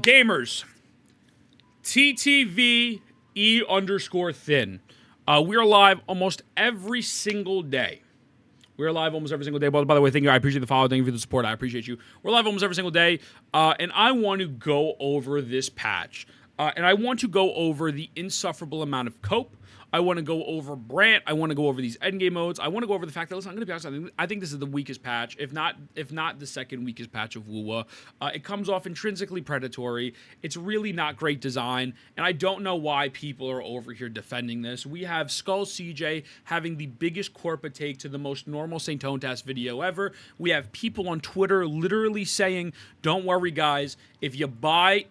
Gamers, TTVE_thin. We're live almost every single day. We're live almost every single day. By the way, thank you. I appreciate the follow. Thank you for the support. I appreciate you. We're live almost every single day. And I want to go over this patch. And I want to go over the insufferable amount of cope. I want to go over Brant. I want to go over these endgame modes. I want to go over the fact that, listen, I'm going to be honest, I think this is the weakest patch, if not the second weakest patch of WUWA. It comes off intrinsically predatory. It's really not great design, and I don't know why people are over here defending this. We have Skull CJ having the biggest Corpa take to the most normal St. Tontas video ever. We have people on Twitter literally saying, don't worry, guys, if you buy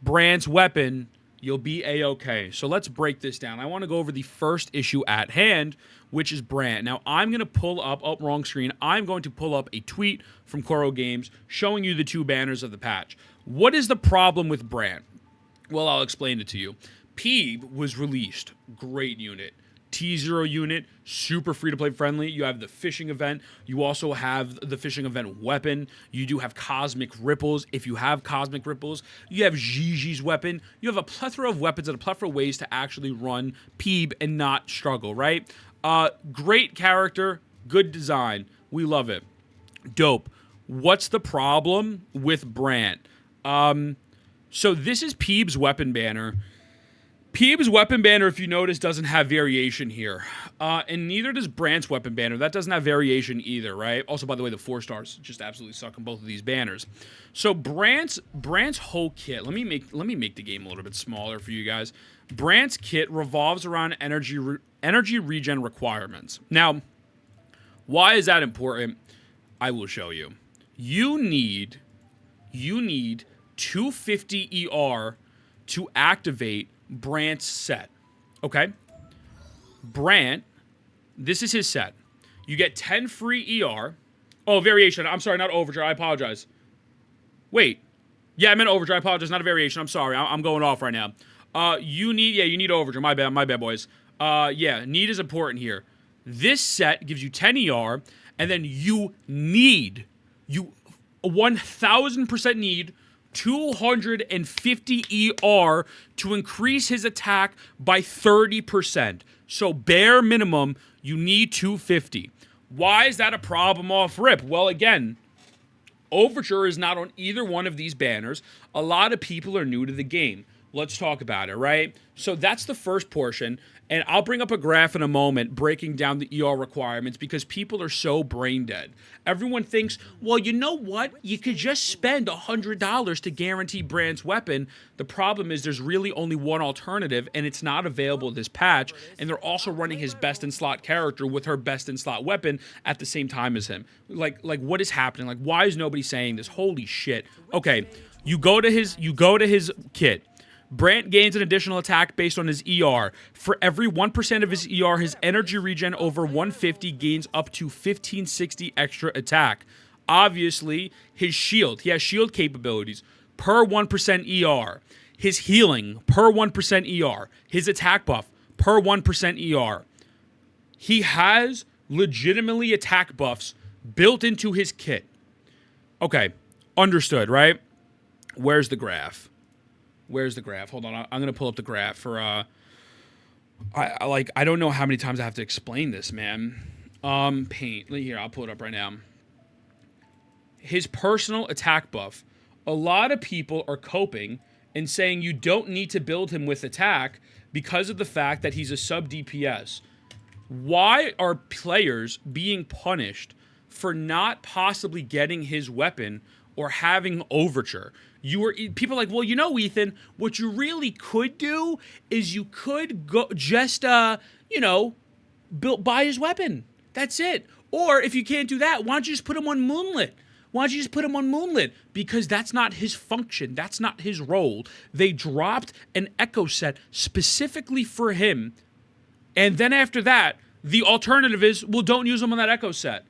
Brant's weapon, you'll be A-okay. So let's break this down. I want to go over the first issue at hand, which is Brant. Now, I'm going to pull up, wrong screen. I'm going to pull up a tweet from Kuro Games showing you the two banners of the patch. What is the problem with Brant? Well, I'll explain it to you. Peeb was released. Great unit. T0 unit, super free-to-play friendly. You have the fishing event. You also have the fishing event weapon. You do have Cosmic Ripples. If you have Cosmic Ripples, you have Gigi's weapon. You have a plethora of weapons and a plethora of ways to actually run Peeb and not struggle, right? Great character, good design. We love it. Dope. What's the problem with Brant? So this is Peeb's weapon banner. Peeb's weapon banner, if you notice, doesn't have variation here. And neither does Brant's weapon banner. That doesn't have variation either, right? Also, by the way, the 4 stars just absolutely suck on both of these banners. So Brant's whole kit, let me make the game a little bit smaller for you guys. Brant's kit revolves around energy regen requirements. Now, why is that important? I will show you. You need 250 ER to activate Brant's set. Okay? Brant, this is his set. You get 10 free ER. Oh, variation. I'm sorry, not overdrive. I apologize. Wait. Yeah, I meant overdrive. I apologize. Not a variation. I'm sorry. I'm going off right now. You need overdrive. My bad, boys. Yeah, need is important here. This set gives you 10 ER, and then you 1000% need 250 ER to increase his attack by 30%. So bare minimum, you need 250. Why is that a problem off rip? Well, again, Overture is not on either one of these banners. A lot of people are new to the game. Let's talk about it, right? So that's the first portion, and I'll bring up a graph in a moment breaking down the ER requirements because people are so brain dead. Everyone thinks, well, you know what? You could just spend $100 to guarantee Brant's weapon. The problem is there's really only one alternative, and it's not available this patch, and they're also running his best-in-slot character with her best-in-slot weapon at the same time as him. Like what is happening? Like, why is nobody saying this? Holy shit. Okay, you go to his kit. Brant gains an additional attack based on his ER. For every 1% of his ER, his energy regen over 150 gains up to 1560 extra attack. Obviously, his shield. He has shield capabilities per 1% ER. His healing per 1% ER. His attack buff per 1% ER. He has legitimately attack buffs built into his kit. Okay, understood, right? Where's the graph? Where's the graph? Hold on, I'm gonna pull up the graph for I don't know how many times I have to explain this, man. Paint. Here, I'll pull it up right now. His personal attack buff. A lot of people are coping and saying you don't need to build him with attack because of the fact that he's a sub DPS. Why are players being punished for not possibly getting his weapon or having Overture? People are like, well, you know, Ethan, what you really could do is you could go just, buy his weapon. That's it. Or if you can't do that, why don't you just put him on Moonlit? Because that's not his function. That's not his role. They dropped an Echo set specifically for him. And then after that, the alternative is, well, don't use him on that Echo set.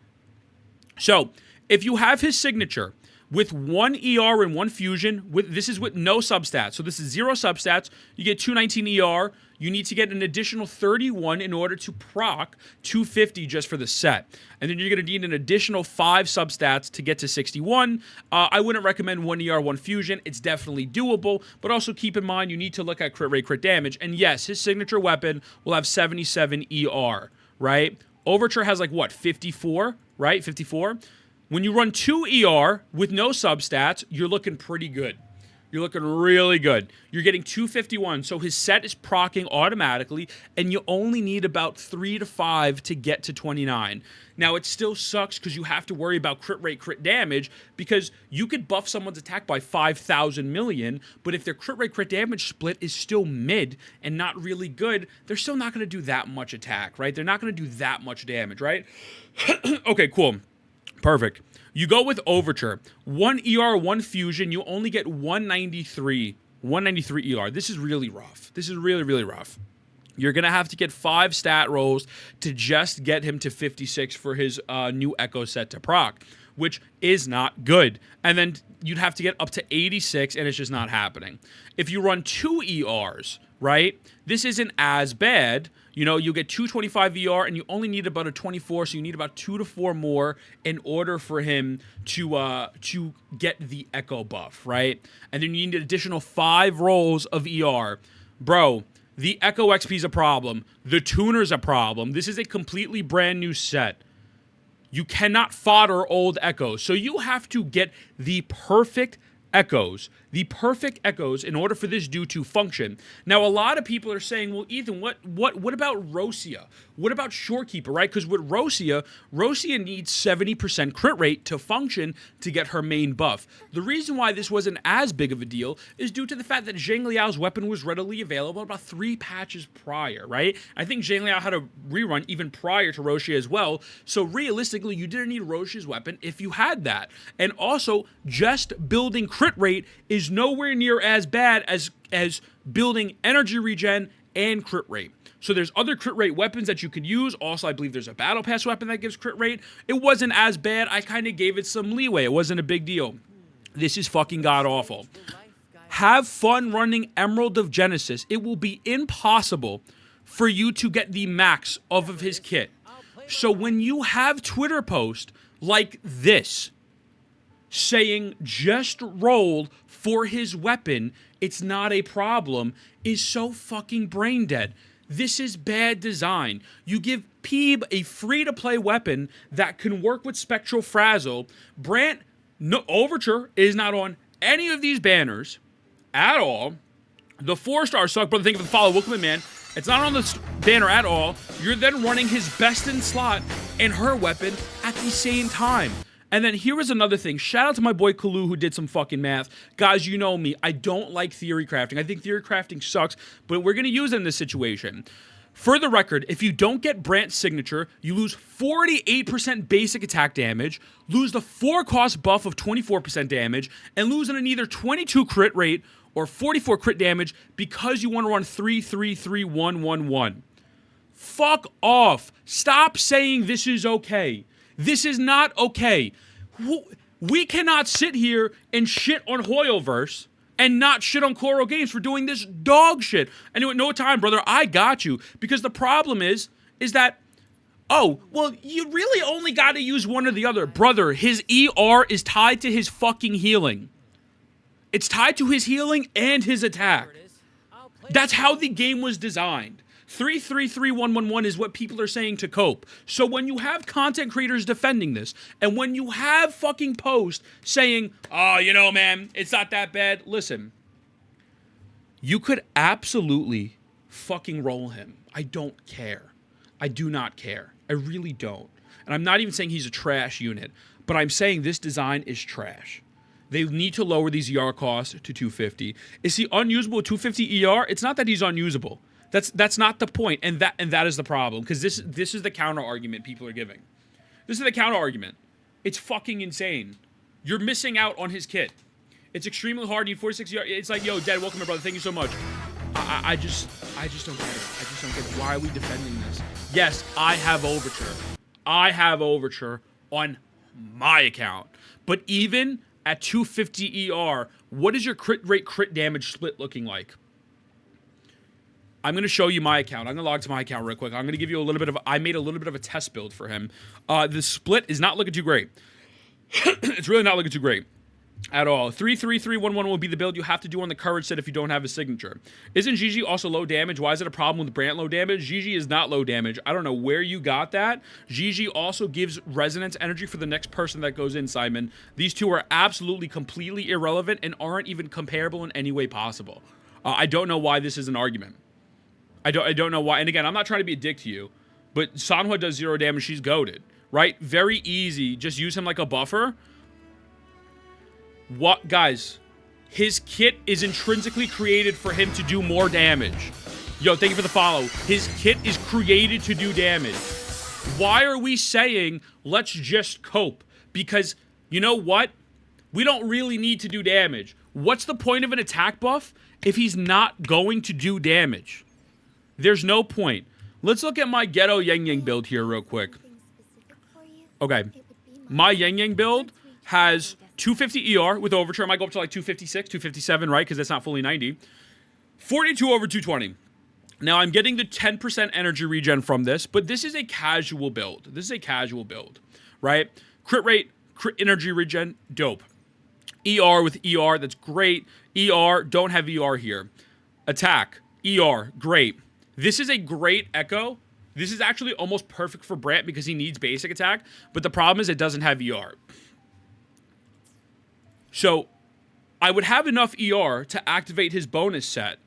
So if you have his signature, With 1 ER and 1 fusion, this is with no substats. So this is 0 substats. You get 219 ER. You need to get an additional 31 in order to proc 250 just for the set. And then you're going to need an additional 5 substats to get to 61. I wouldn't recommend 1 ER, 1 fusion. It's definitely doable, but also keep in mind you need to look at crit rate, crit damage. And yes, his signature weapon will have 77 ER, right? Overture has like what, 54, right? 54. When you run 2 ER with no substats, you're looking pretty good. You're looking really good. You're getting 251, so his set is proccing automatically, and you only need about 3 to 5 to get to 29. Now, it still sucks because you have to worry about crit rate, crit damage, because you could buff someone's attack by 5,000 million, but if their crit rate, crit damage split is still mid and not really good, they're still not going to do that much attack, right? They're not going to do that much damage, right? Okay, cool. Perfect. You go with Overture. 1 ER, 1 fusion. You only get 193 ER. This is really rough. This is really, really rough. You're going to have to get 5 stat rolls to just get him to 56 for his new Echo set to proc, which is not good. And then you'd have to get up to 86, and it's just not happening. If you run 2 ERs, right, this isn't as bad. You know, you get 225 ER, and you only need about a 24, so you need about 2 to 4 more in order for him to get the Echo buff, right? And then you need an additional 5 rolls of ER. Bro, the Echo XP is a problem. The tuner's a problem. This is a completely brand new set. You cannot fodder old Echoes, so you have to get the perfect Echoes. The perfect Echoes in order for this dude to function. Now, a lot of people are saying, well, Ethan, what about Rosia? What about Shorekeeper, right? Because with Rosia needs 70% crit rate to function to get her main buff. The reason why this wasn't as big of a deal is due to the fact that Zhang Liao's weapon was readily available about 3 patches prior, right? I think Zhang Liao had a rerun even prior to Rosia as well. So realistically, you didn't need Roshia's weapon if you had that. And also, just building crit rate is nowhere near as bad as building energy regen and crit rate. So there's other crit rate weapons that you could use. Also, I believe there's a battle pass weapon that gives crit rate. It wasn't as bad. I kind of gave it some leeway. It wasn't a big deal. This is fucking god-awful. Have fun running Emerald of Genesis. It will be impossible for you to get the max off of his kit. So when you have Twitter posts like this, saying just rolled for his weapon, it's not a problem, is so fucking brain dead. This is bad design. You give Peeb a free-to-play weapon that can work with Spectral Frazzle. Brant, no, Overture is not on any of these banners at all. The 4-star suck, brother. Thank you for the follow. Welcome in, man. It's not on the banner at all. You're then running his best in slot and her weapon at the same time. And then here is another thing. Shout out to my boy Kalu who did some fucking math. Guys, you know me. I don't like theory crafting. I think theory crafting sucks, but we're going to use it in this situation. For the record, if you don't get Brant's signature, you lose 48% basic attack damage, lose the 4-cost buff of 24% damage, and lose an either 22 crit rate or 44 crit damage because you want to run 3-3-3-1-1-1. Fuck off. Stop saying this is okay. This is not okay. We cannot sit here and shit on Hoyoverse and not shit on Kuro Games for doing this dog shit. Anyway, no time, brother. I got you. Because the problem is that, oh, well, you really only got to use one or the other. Brother, his ER is tied to his fucking healing. It's tied to his healing and his attack. That's how the game was designed. 3-3-3-1-1-1 is what people are saying to cope. So when you have content creators defending this, and when you have fucking posts saying, oh, you know, man, it's not that bad. Listen, you could absolutely fucking roll him. I don't care. I do not care. I really don't. And I'm not even saying he's a trash unit, but I'm saying this design is trash. They need to lower these ER costs to 250. Is he unusable with 250 ER? It's not that he's unusable. That's not the point, and that is the problem, because this is the counter argument people are giving. This is the counter argument. It's fucking insane. You're missing out on his kit. It's extremely hard. You need 46 yards. It's like, yo, Dad, welcome, my brother. Thank you so much. I just don't get it. I just don't get it. Why are we defending this? Yes, I have Overture. I have Overture on my account, but even at 250 ER, what is your crit rate, crit damage split looking like? I'm going to show you my account. I'm going to log to my account real quick. I'm going to give you a little bit of, I made a little bit of a test build for him. The split is not looking too great. It's really not looking too great at all. 33311 will be the build you have to do on the courage set if you don't have a signature. Isn't Gigi also low damage? Why is it a problem with Brant low damage? Gigi is not low damage. I don't know where you got that. Gigi also gives resonance energy for the next person that goes in, Simon. These two are absolutely completely irrelevant and aren't even comparable in any way possible. I don't know why this is an argument. I don't know why. And again, I'm not trying to be a dick to you, but Sanhua does 0 damage. She's goated, right? Very easy. Just use him like a buffer. What, guys? His kit is intrinsically created for him to do more damage. Yo, thank you for the follow. His kit is created to do damage. Why are we saying, let's just cope? Because, you know what? We don't really need to do damage. What's the point of an attack buff if he's not going to do damage? There's no point. Let's look at my ghetto Yang Yang build here real quick. Okay. My Yang Yang build has 250 ER with Overture. I might go up to like 256, 257, right? Because that's not fully 90. 42 over 220. Now, I'm getting the 10% energy regen from this, but this is a casual build. This is a casual build, right? Crit rate, crit energy regen, dope. ER with ER, that's great. ER, don't have ER here. Attack, ER, great. This is a great Echo. This is actually almost perfect for Brant because he needs basic attack, but the problem is it doesn't have ER. So, I would have enough ER to activate his bonus set,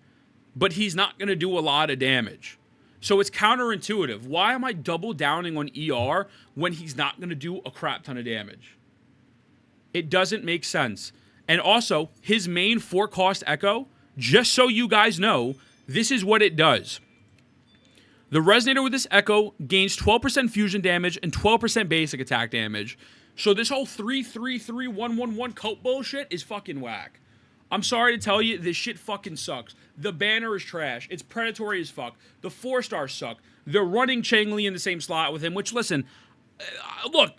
but he's not going to do a lot of damage. So, it's counterintuitive. Why am I double downing on ER when he's not going to do a crap ton of damage? It doesn't make sense. And also, his main 4-cost Echo, just so you guys know, this is what it does. The Resonator with this Echo gains 12% fusion damage and 12% basic attack damage. So this whole 3-3-3-1-1-1 cope bullshit is fucking whack. I'm sorry to tell you, this shit fucking sucks. The banner is trash. It's predatory as fuck. The 4-stars suck. They're running Chang Li in the same slot with him, which, listen, look,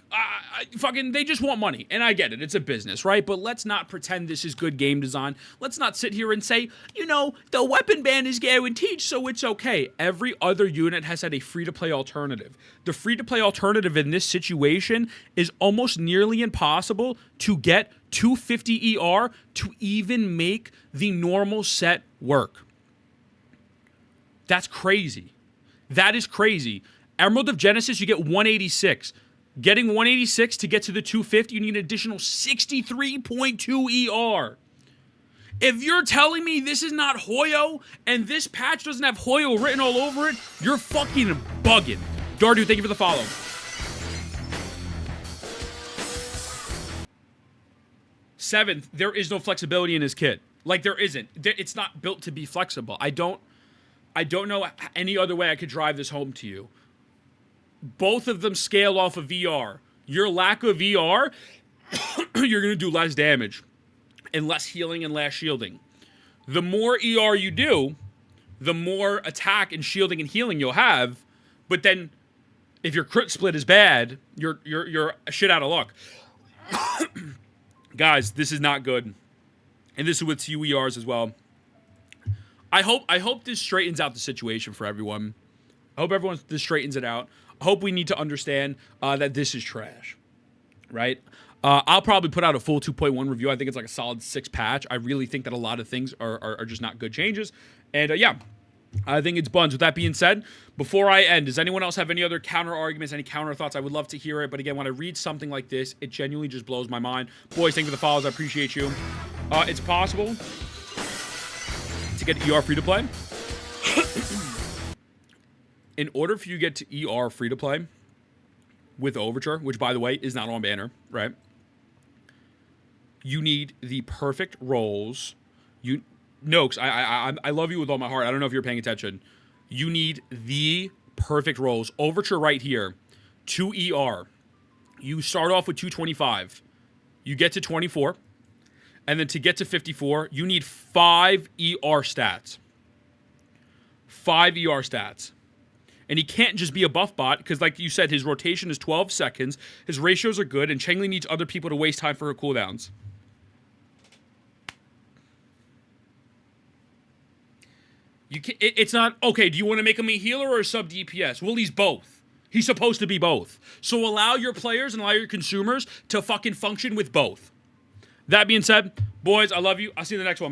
fucking, they just want money, and I get it. It's a business, right? But let's not pretend this is good game design. Let's not sit here and say, you know, the weapon ban is guaranteed, so it's okay. Every other unit has had a free-to-play alternative. The free-to-play alternative in this situation is almost nearly impossible to get 250 ER to even make the normal set work. That's crazy. That is crazy. Emerald of Genesis, you get 186. Getting 186 to get to the 250, you need an additional 63.2 ER. If you're telling me this is not Hoyo, and this patch doesn't have Hoyo written all over it, you're fucking bugging. Dardu, thank you for the follow. Seventh, there is no flexibility in his kit. Like, there isn't. It's not built to be flexible. I don't know any other way I could drive this home to you. Both of them scale off of VR. Your lack of VR, you're going to do less damage and less healing and less shielding. The more ER you do, the more attack and shielding and healing you'll have. But then, if your crit split is bad, you're shit out of luck. Guys, this is not good, and this is with two ERs as well. I hope this straightens out the situation for everyone. I hope this straightens it out. I hope we need to understand that this is trash, right? I'll probably put out a full 2.1 review. I think it's like a solid 6 patch. I really think that a lot of things are just not good changes. And yeah, I think it's buns. With that being said, before I end, does anyone else have any other counter arguments, any counter thoughts? I would love to hear it. But again, when I read something like this, it genuinely just blows my mind. Boys, thank you for the follows. I appreciate you. It's possible to get ER free to play. In order for you to get to ER free to play with Overture, which by the way is not on banner, right? You need the perfect rolls. Noakes, I love you with all my heart. I don't know if you're paying attention. You need the perfect rolls. Overture right here, 2 ER. You start off with 225. You get to 24. And then to get to 54, you need 5 ER stats. 5 ER stats. And he can't just be a buff bot because, like you said, his rotation is 12 seconds. His ratios are good, and Cheng Li needs other people to waste time for her cooldowns. It's not, okay, do you want to make him a healer or a sub DPS? Well, he's both. He's supposed to be both. So allow your players and allow your consumers to fucking function with both. That being said, boys, I love you. I'll see you in the next one.